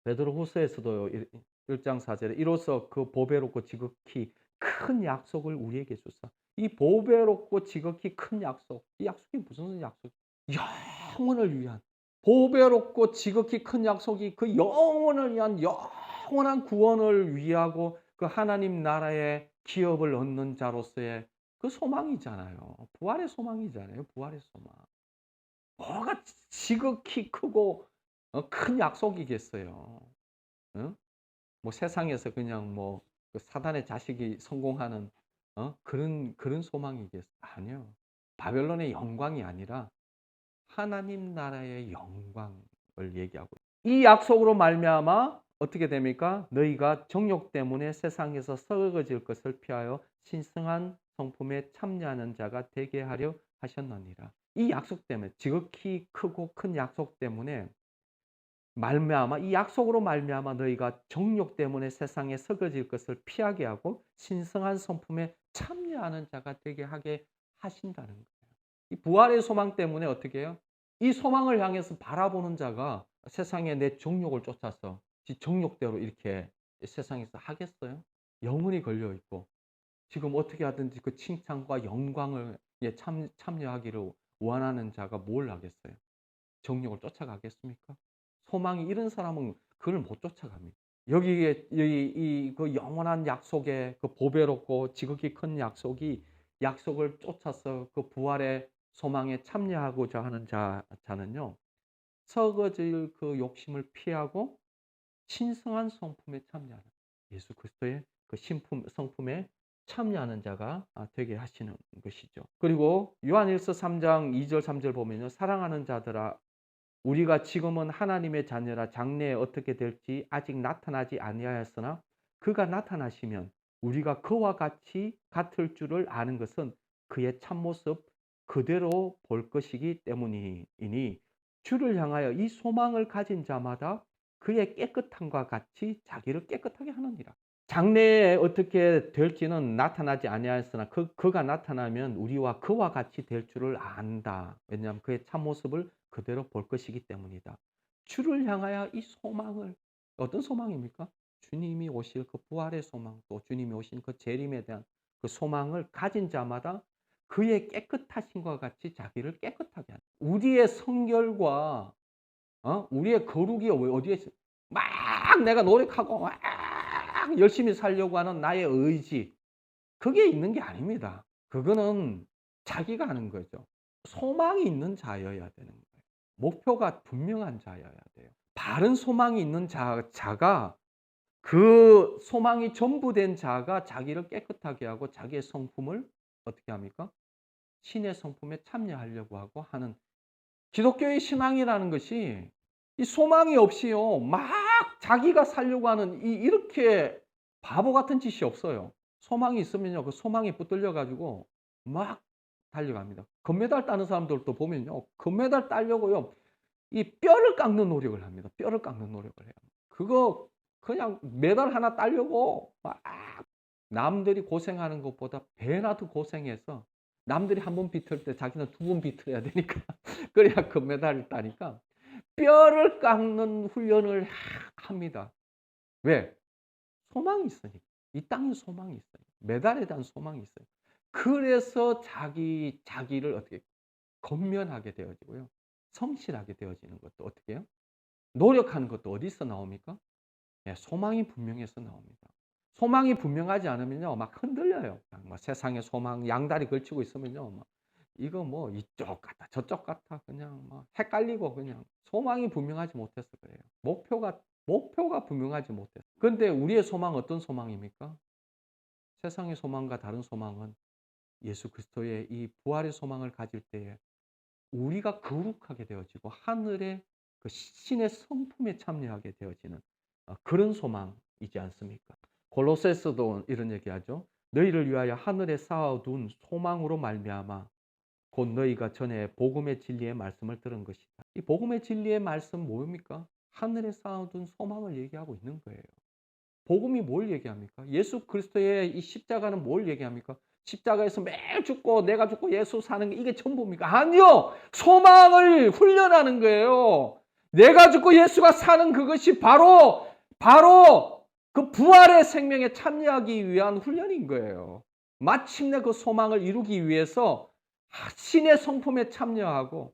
베드로후서에서도 1장 4절에 이로써 그 보배롭고 지극히 큰 약속을 우리에게 주사. 이 보배롭고 지극히 큰 약속, 이 약속이 무슨 약속? 영원을 위한, 보배롭고 지극히 큰 약속이 그 영원을 위한 영원한 구원을 위하고 그 하나님 나라의 기업을 얻는 자로서의 그 소망이잖아요. 부활의 소망이잖아요. 부활의 소망. 뭐가 지극히 크고 큰 약속이겠어요. 응? 뭐 세상에서 그냥 그 사단의 자식이 성공하는 그런 소망이겠어요? 아니요. 바벨론의 영광이 아니라 하나님 나라의 영광을 얘기하고, 이 약속으로 말미암아 어떻게 됩니까? 너희가 정욕 때문에 세상에서 썩어질 것을 피하여 신성한 성품에 참여하는 자가 되게 하려 하셨느니라. 이 약속 때문에, 지극히 크고 큰 약속 때문에 말미암아, 이 약속으로 말미암아 너희가 정욕 때문에 세상에 썩어질 것을 피하게 하고 신성한 성품에 참여하는 자가 되게 하게 하신다는 거예요. 이 부활의 소망 때문에 어떻게 해요? 이 소망을 향해서 바라보는 자가 세상에 내 정욕을 쫓아서 지 정욕대로 이렇게 세상에서 하겠어요? 영혼이 걸려 있고 지금 어떻게 하든지 그 칭찬과 영광을 참여하기를 원하는 자가 뭘 하겠어요? 정욕을 쫓아가겠습니까? 소망이 이런 사람은 그걸 못 쫓아갑니다. 여기에 그 영원한 약속의 그 보배롭고 지극히 큰 약속을 쫓아서 그 부활의 소망에 참여하고자 하는 자는요, 썩어질 그 욕심을 피하고 신성한 성품에 참여하는, 예수 그리스도의 그 성품에 참여하는 자가 되게 하시는 것이죠. 그리고 요한일서 3장 2절 3절 보면요, 사랑하는 자들아, 우리가 지금은 하나님의 자녀라 장래에 어떻게 될지 아직 나타나지 아니하였으나 그가 나타나시면 우리가 그와 같을 줄을 아는 것은 그의 참모습 그대로 볼 것이기 때문이니 주를 향하여 이 소망을 가진 자마다 그의 깨끗함과 같이 자기를 깨끗하게 하느니라. 장래에 어떻게 될지는 나타나지 아니하였으나 그가 나타나면 우리와 그와 같이 될 줄을 안다. 왜냐하면 그의 참모습을 그대로 볼 것이기 때문이다. 주를 향하여 이 소망을, 어떤 소망입니까? 주님이 오실 그 부활의 소망, 또 주님이 오신 그 재림에 대한 그 소망을 가진 자마다 그의 깨끗하심과 같이 자기를 깨끗하게 한다. 우리의 성결과 우리의 거룩이 어디에 있어? 막 내가 노력하고 막 열심히 살려고 하는 나의 의지, 그게 있는 게 아닙니다. 그거는 자기가 하는 거죠. 소망이 있는 자여야 되는 거예요. 목표가 분명한 자여야 돼요. 바른 소망이 있는 자가, 그 소망이 전부된 자가 자기를 깨끗하게 하고 자기의 성품을 어떻게 합니까? 신의 성품에 참여하려고 하고 하는, 기독교의 신앙이라는 것이 이 소망이 없이요, 막 자기가 살려고 하는 이렇게 바보 같은 짓이 없어요. 소망이 있으면요, 그 소망에 붙들려 가지고 막 달려갑니다. 금메달 따는 사람들도 보면요. 금메달 따려고요. 이 뼈를 깎는 노력을 합니다. 뼈를 깎는 노력을 해요. 그거 그냥 메달 하나 따려고 막 남들이 고생하는 것보다 배나 더 고생해서 남들이 한 번 비틀 때 자기는 두 번 비틀어야 되니까 그래야 금메달을 따니까 뼈를 깎는 훈련을 합니다. 왜? 소망이 있으니까. 이 땅에 소망이 있어요. 메달에 대한 소망이 있어요. 그래서 자기를 어떻게 건면하게 되어지고요. 성실하게 되어지는 것도 어떻게 해요? 노력하는 것도 어디서 나옵니까? 예, 소망이 분명해서 나옵니다. 소망이 분명하지 않으면요, 막 흔들려요. 막 세상에 소망 양다리 걸치고 있으면요, 막 이거 뭐 이쪽 같아 저쪽 같아 그냥 막 헷갈리고 그냥 소망이 분명하지 못해서 그래요. 목표가 분명하지 못해서. 그런데 우리의 소망 어떤 소망입니까? 세상의 소망과 다른 소망은 예수 그리스도의 이 부활의 소망을 가질 때에 우리가 거룩하게 되어지고 하늘의 그 신의 성품에 참여하게 되어지는 그런 소망이지 않습니까? 골로새서도 이런 얘기하죠. 너희를 위하여 하늘에 쌓아둔 소망으로 말미암아 곧 너희가 전에 복음의 진리의 말씀을 들은 것이다. 이 복음의 진리의 말씀 뭡니까? 하늘에 쌓아둔 소망을 얘기하고 있는 거예요. 복음이 뭘 얘기합니까? 예수 그리스도의 이 십자가는 뭘 얘기합니까? 십자가에서 매일 죽고 내가 죽고 예수 사는 게 이게 전부입니까? 아니요. 소망을 훈련하는 거예요. 내가 죽고 예수가 사는 그것이 바로 그 부활의 생명에 참여하기 위한 훈련인 거예요. 마침내 그 소망을 이루기 위해서 신의 성품에 참여하고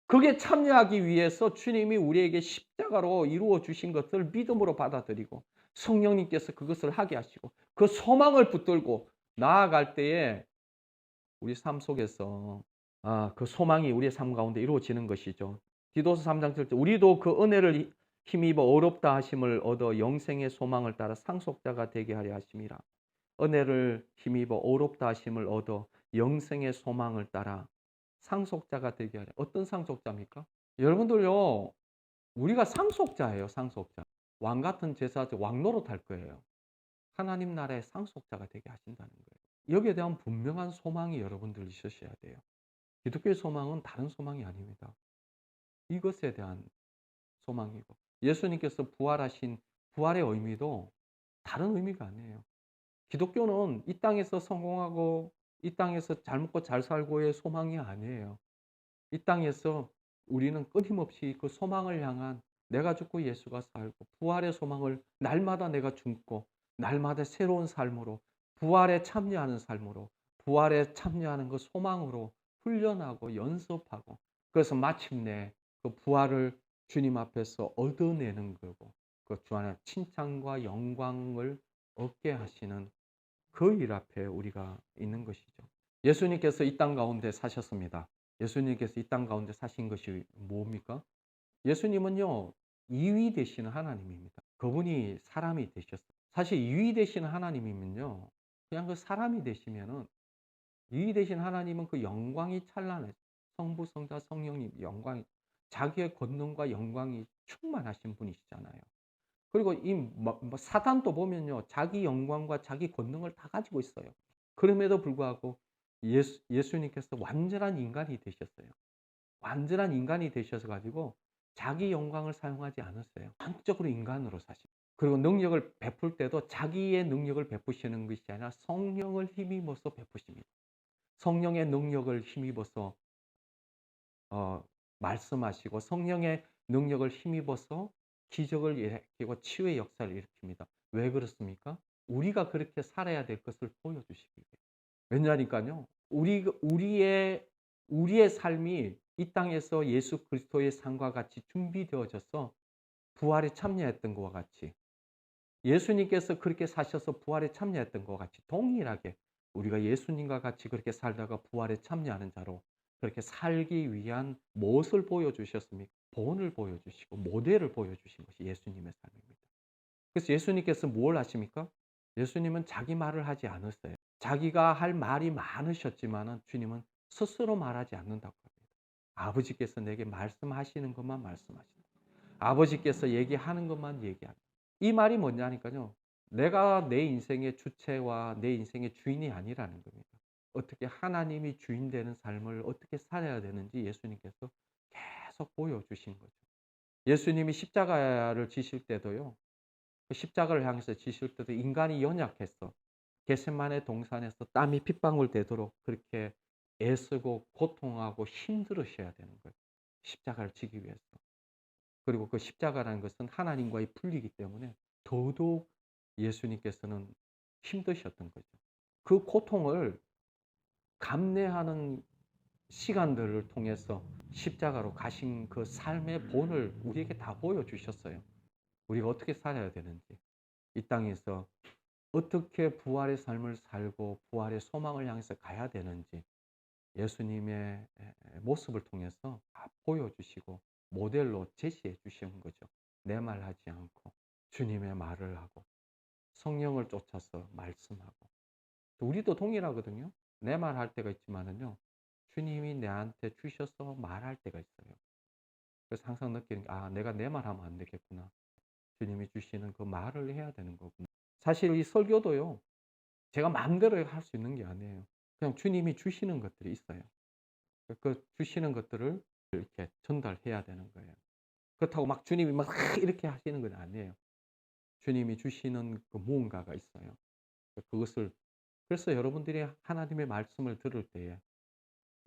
그게 참여하기 위해서 주님이 우리에게 십자가로 이루어 주신 것을 믿음으로 받아들이고 성령님께서 그것을 하게 하시고 그 소망을 붙들고 나아갈 때에 우리 삶 속에서 그 소망이 우리의 삶 가운데 이루어지는 것이죠. 디도서 3장 7절 우리도 그 은혜를 힘입어 어렵다 하심을 얻어 영생의 소망을 따라 상속자가 되게 하려 하심이라. 은혜를 힘입어 어렵다 하심을 얻어 영생의 소망을 따라 상속자가 되게 하려. 어떤 상속자입니까? 여러분들요, 우리가 상속자예요, 상속자. 왕 같은 제사장, 왕 노릇할 거예요. 하나님 나라의 상속자가 되게 하신다는 거예요. 여기에 대한 분명한 소망이 여러분들 있으셔야 돼요. 기독교의 소망은 다른 소망이 아닙니다. 이것에 대한 소망이고 예수님께서 부활하신 부활의 의미도 다른 의미가 아니에요. 기독교는 이 땅에서 성공하고 이 땅에서 잘 먹고 잘 살고의 소망이 아니에요. 이 땅에서 우리는 끊임없이 그 소망을 향한 내가 죽고 예수가 살고 부활의 소망을 날마다 내가 죽고 날마다 새로운 삶으로 부활에 참여하는 삶으로 부활에 참여하는 그 소망으로 훈련하고 연습하고 그래서 마침내 그 부활을 주님 앞에서 얻어내는 거고 그 주 안에 칭찬과 영광을 얻게 하시는 그 일 앞에 우리가 있는 것이죠. 예수님께서 이 땅 가운데 사셨습니다. 예수님께서 이 땅 가운데 사신 것이 뭡니까? 예수님은요, 2위 되시는 하나님입니다. 그분이 사람이 되셨어요. 사실 2위 되시는 하나님이면요, 그냥 그 사람이 되시면은 2위 되신 하나님은 그 영광이 찬란해. 성부, 성자, 성령님 영광이 자기의 권능과 영광이 충만하신 분이시잖아요. 그리고 이 사단도 보면요. 자기 영광과 자기 권능을 다 가지고 있어요. 그럼에도 불구하고 예수님께서 완전한 인간이 되셨어요. 완전한 인간이 되셔서 가지고 자기 영광을 사용하지 않았어요. 전적으로 인간으로 사시고. 그리고 능력을 베풀 때도 자기의 능력을 베푸시는 것이 아니라 성령을 힘입어서 베푸십니다. 성령의 능력을 힘입어서 말씀하시고 성령의 능력을 힘입어서 기적을 일으키고 치유의 역사를 일으킵니다. 왜 그렇습니까? 우리가 그렇게 살아야 될 것을 보여주시기 위해. 왜냐니까요. 우리의 삶이 이 땅에서 예수 그리스도의 삶과 같이 준비되어져서 부활에 참여했던 것과 같이 예수님께서 그렇게 사셔서 부활에 참여했던 것과 같이 동일하게 우리가 예수님과 같이 그렇게 살다가 부활에 참여하는 자로 그렇게 살기 위한 무엇을 보여주셨습니까? 본을 보여주시고 모델을 보여주신 것이 예수님의 삶입니다. 그래서 예수님께서 뭘 하십니까? 예수님은 자기 말을 하지 않았어요. 자기가 할 말이 많으셨지만 주님은 스스로 말하지 않는다고 합니다. 아버지께서 내게 말씀하시는 것만 말씀하신다. 아버지께서 얘기하는 것만 얘기한다. 이 말이 뭐냐니까요. 내가 내 인생의 주체와 내 인생의 주인이 아니라는 겁니다. 어떻게 하나님이 주인 되는 삶을 어떻게 살아야 되는지 예수님께서 계속 보여주신 거죠. 예수님이 십자가를 지실 때도요. 그 십자가를 향해서 지실 때도 인간이 연약했어. 겟세마네 동산에서 땀이 핏방울 되도록 그렇게 애쓰고 고통하고 힘들으셔야 되는 거예요. 십자가를 지기 위해서. 그리고 그 십자가라는 것은 하나님과의 분리이기 때문에 더더욱 예수님께서는 힘드셨던 거죠. 그 고통을 감내하는 시간들을 통해서 십자가로 가신 그 삶의 본을 우리에게 다 보여주셨어요. 우리가 어떻게 살아야 되는지, 이 땅에서 어떻게 부활의 삶을 살고 부활의 소망을 향해서 가야 되는지 예수님의 모습을 통해서 다 보여주시고 모델로 제시해 주신 거죠. 내 말 하지 않고 주님의 말을 하고 성령을 쫓아서 말씀하고. 우리도 동일하거든요. 내 말 할 때가 있지만은요. 주님이 내한테 주셔서 말할 때가 있어요. 그래서 항상 느끼는 게, 아, 내가 내 말하면 안 되겠구나. 주님이 주시는 그 말을 해야 되는 거구나. 사실 이 설교도요. 제가 마음대로 할 수 있는 게 아니에요. 그냥 주님이 주시는 것들이 있어요. 그 주시는 것들을 이렇게 전달해야 되는 거예요. 그렇다고 막 주님이 막 이렇게 하시는 건 아니에요. 주님이 주시는 그 무언가가 있어요. 그것을, 그래서 여러분들이 하나님의 말씀을 들을 때에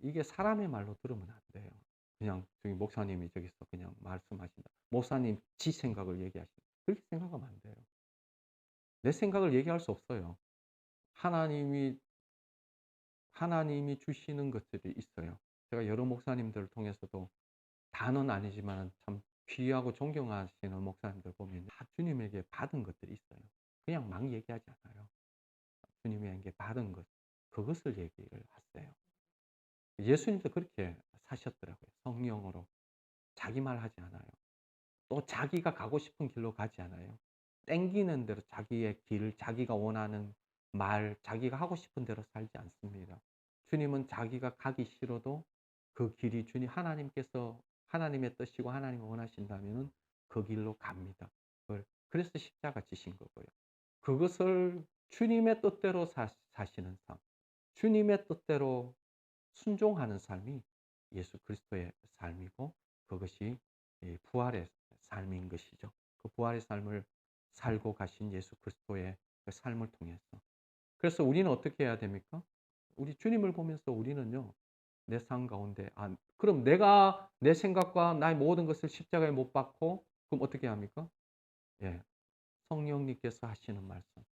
이게 사람의 말로 들으면 안 돼요. 그냥 저기 목사님이 저기서 그냥 말씀하신다. 목사님 지 생각을 얘기하신다. 그렇게 생각하면 안 돼요. 내 생각을 얘기할 수 없어요. 하나님이 주시는 것들이 있어요. 제가 여러 목사님들을 통해서도 다는 아니지만 참 귀하고 존경하시는 목사님들 보면 다 주님에게 받은 것들이 있어요. 그냥 막 얘기하지 않아요. 주님에게 받은 것, 그것을 얘기를 하세요. 예수님도 그렇게 사셨더라고요. 성령으로. 자기 말 하지 않아요. 또 자기가 가고 싶은 길로 가지 않아요. 땡기는 대로 자기의 길, 자기가 원하는 말, 자기가 하고 싶은 대로 살지 않습니다. 주님은 자기가 가기 싫어도 그 길이 주님 하나님께서 하나님의 뜻이고 하나님이 원하신다면 그 길로 갑니다. 그래서 십자가 지신 거고요. 그것을 주님의 뜻대로 사시는 삶, 주님의 뜻대로 순종하는 삶이 예수 그리스도의 삶이고 그것이 부활의 삶인 것이죠. 그 부활의 삶을 살고 가신 예수 그리스도의 그 삶을 통해서. 그래서 우리는 어떻게 해야 됩니까? 우리 주님을 보면서 우리는요. 내 삶 가운데 그럼 내가 내 생각과 나의 모든 것을 십자가에 못 박고 그럼 어떻게 합니까? 예. 성령님께서 하시는 말씀.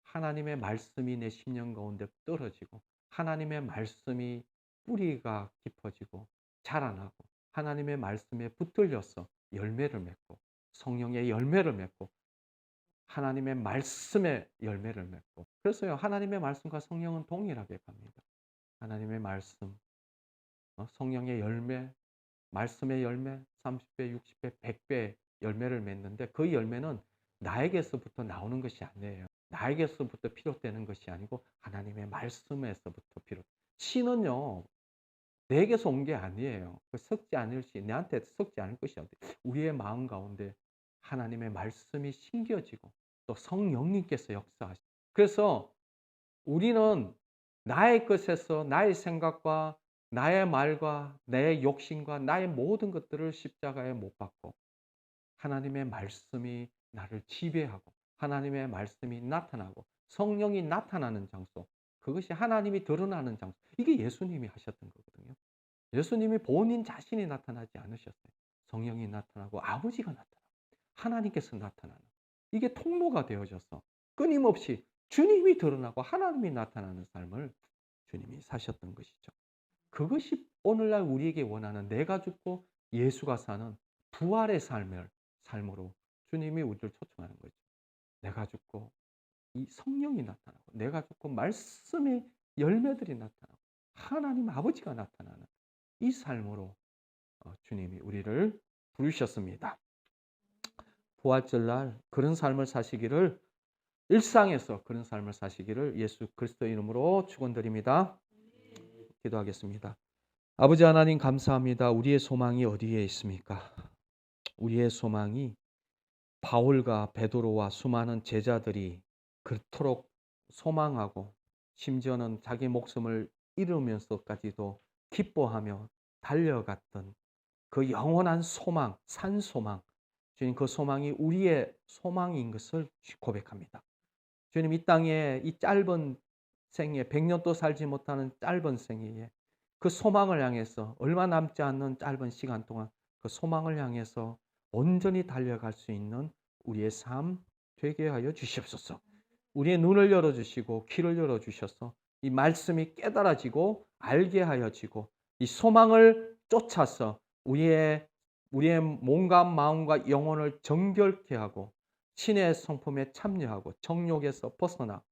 하나님의 말씀이 내 심령 가운데 떨어지고 하나님의 말씀이 뿌리가 깊어지고 자라나고 하나님의 말씀에 붙들려서 열매를 맺고 성령의 열매를 맺고 하나님의 말씀의 열매를 맺고 그래서요 하나님의 말씀과 성령은 동일하게 갑니다. 하나님의 말씀, 성령의 열매, 말씀의 열매 30배, 60배, 100배 열매를 맺는데 그 열매는 나에게서부터 나오는 것이 아니에요. 나에게서부터 비롯되는 것이 아니고 하나님의 말씀에서부터 비롯. 씨는요. 내게서 온 게 아니에요. 썩지 않을 시 내한테 썩지 않을 것이 어디 우리의 마음 가운데 하나님의 말씀이 심겨지고 또 성령님께서 역사하시고 그래서 우리는 나의 것에서 나의 생각과 나의 말과 내 욕심과 나의 모든 것들을 십자가에 못 박고 하나님의 말씀이 나를 지배하고 하나님의 말씀이 나타나고 성령이 나타나는 장소 그것이 하나님이 드러나는 장소 이게 예수님이 하셨던 거거든요. 예수님이 본인 자신이 나타나지 않으셨어요. 성령이 나타나고 아버지가 나타나고 하나님께서 나타나는 이게 통로가 되어져서 끊임없이 주님이 드러나고 하나님이 나타나는 삶을 주님이 사셨던 것이죠. 그것이 오늘날 우리에게 원하는 내가 죽고 예수가 사는 부활의 삶으로 주님이 우리를 초청하는 거죠. 내가 죽고 이 성령이 나타나고 내가 죽고 말씀의 열매들이 나타나고 하나님 아버지가 나타나는 이 삶으로 주님이 우리를 부르셨습니다. 부활절날 그런 삶을 사시기를 일상에서 그런 삶을 사시기를 예수 그리스도 이름으로 축원드립니다. 기도하겠습니다. 아버지 하나님 감사합니다. 우리의 소망이 어디에 있습니까? 우리의 소망이 바울과 베드로와 수많은 제자들이 그토록 소망하고 심지어는 자기 목숨을 잃으면서까지도 기뻐하며 달려갔던 그 영원한 소망, 산 소망, 주님 그 소망이 우리의 소망인 것을 고백합니다. 주님 이 땅에 이 짧은 생에 100년도 살지 못하는 짧은 생애에 그 소망을 향해서 얼마 남지 않는 짧은 시간 동안 그 소망을 향해서 온전히 달려갈 수 있는 우리의 삶 되게 하여 주시옵소서. 우리의 눈을 열어주시고 귀를 열어주셔서 이 말씀이 깨달아지고 알게 하여지고 이 소망을 쫓아서 우리의 몸과 마음과 영혼을 정결케 하고 신의 성품에 참여하고 정욕에서 벗어나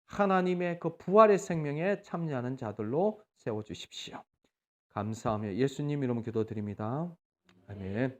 하나님의 그 부활의 생명에 참여하는 자들로 세워주십시오. 감사하며 예수님 이름으로 기도드립니다. 아멘.